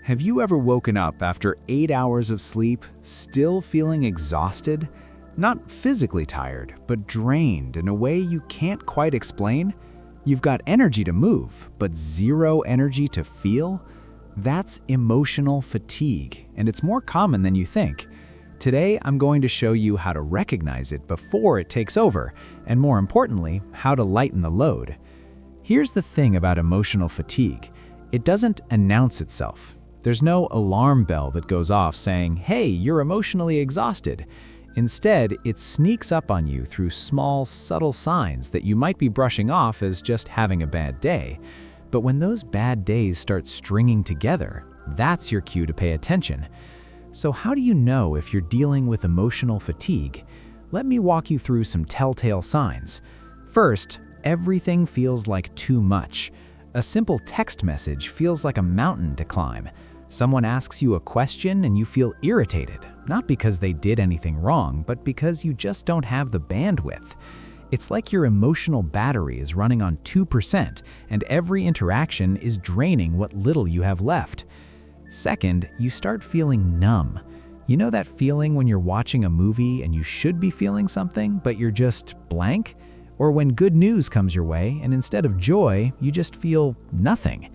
Have you ever woken up after 8 hours of sleep, still feeling exhausted? Not physically tired, but drained in a way you can't quite explain? You've got energy to move, but zero energy to feel? That's emotional fatigue, and it's more common than you think. Today, I'm going to show you how to recognize it before it takes over, and more importantly, how to lighten the load. Here's the thing about emotional fatigue. It doesn't announce itself. There's no alarm bell that goes off saying, "Hey, you're emotionally exhausted." Instead, it sneaks up on you through small, subtle signs that you might be brushing off as just having a bad day. But when those bad days start stringing together, that's your cue to pay attention. So how do you know if you're dealing with emotional fatigue? Let me walk you through some telltale signs. First, everything feels like too much. A simple text message feels like a mountain to climb. Someone asks you a question and you feel irritated, not because they did anything wrong, but because you just don't have the bandwidth. It's like your emotional battery is running on 2%, and every interaction is draining what little you have left. Second, you start feeling numb. You know that feeling when you're watching a movie and you should be feeling something, but you're just blank? Or when good news comes your way and instead of joy, you just feel nothing.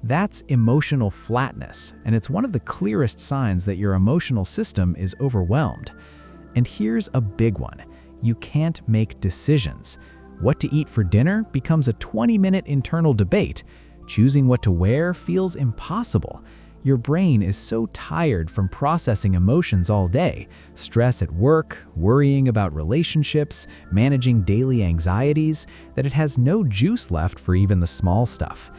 That's emotional flatness, and it's one of the clearest signs that your emotional system is overwhelmed. And here's a big one. You can't make decisions. What to eat for dinner becomes a 20-minute internal debate. Choosing what to wear feels impossible. Your brain is so tired from processing emotions all day, stress at work, worrying about relationships, managing daily anxieties, that it has no juice left for even the small stuff.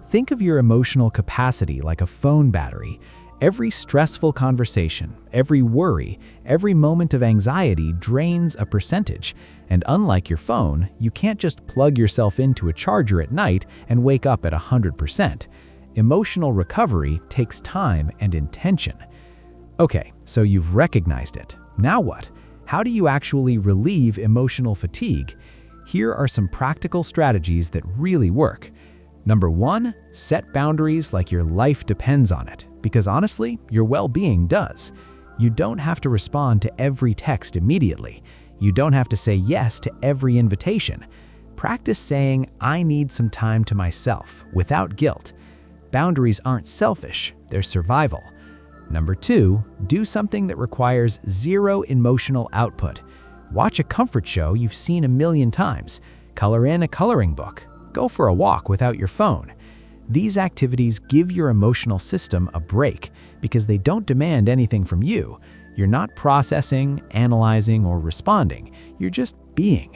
Think of your emotional capacity like a phone battery. Every stressful conversation, every worry, every moment of anxiety drains a percentage. And unlike your phone, you can't just plug yourself into a charger at night and wake up at 100%. Emotional recovery takes time and intention. Okay, so you've recognized it. Now what? How do you actually relieve emotional fatigue? Here are some practical strategies that really work. Number 1, set boundaries like your life depends on it, because honestly, your well-being does. You don't have to respond to every text immediately. You don't have to say yes to every invitation. Practice saying, "I need some time to myself," without guilt. Boundaries aren't selfish, they're survival. Number 2, do something that requires zero emotional output. Watch a comfort show you've seen a million times. Color in a coloring book. Go for a walk without your phone. These activities give your emotional system a break because they don't demand anything from you. You're not processing, analyzing, or responding. You're just being.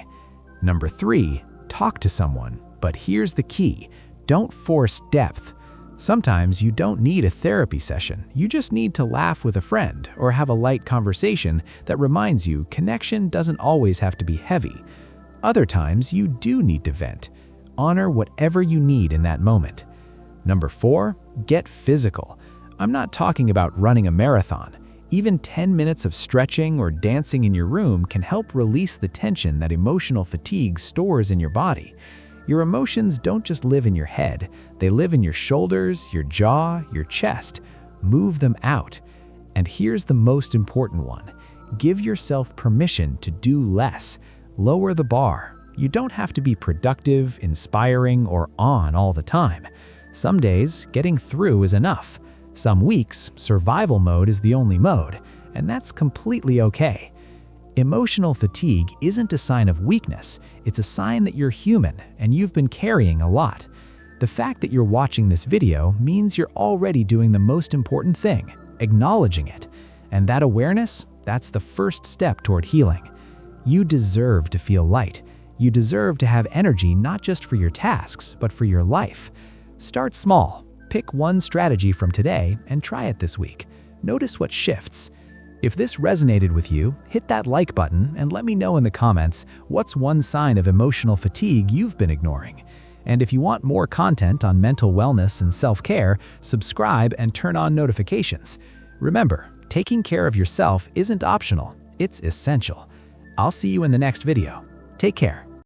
Number 3, talk to someone. But here's the key. Don't force depth. Sometimes you don't need a therapy session. You just need to laugh with a friend or have a light conversation that reminds you connection doesn't always have to be heavy. Other times you do need to vent. Honor whatever you need in that moment. Number 4, get physical. I'm not talking about running a marathon. Even 10 minutes of stretching or dancing in your room can help release the tension that emotional fatigue stores in your body. Your emotions don't just live in your head, they live in your shoulders, your jaw, your chest. Move them out. And here's the most important one. Give yourself permission to do less. Lower the bar. You don't have to be productive, inspiring, or on all the time. Some days, getting through is enough. Some weeks, survival mode is the only mode, and that's completely okay. Emotional fatigue isn't a sign of weakness, it's a sign that you're human and you've been carrying a lot. The fact that you're watching this video means you're already doing the most important thing, acknowledging it. And that awareness, that's the first step toward healing. You deserve to feel light. You deserve to have energy not just for your tasks, but for your life. Start small. Pick one strategy from today and try it this week. Notice what shifts. If this resonated with you, hit that like button and let me know in the comments what's one sign of emotional fatigue you've been ignoring. And if you want more content on mental wellness and self-care, subscribe and turn on notifications. Remember, taking care of yourself isn't optional, it's essential. I'll see you in the next video. Take care.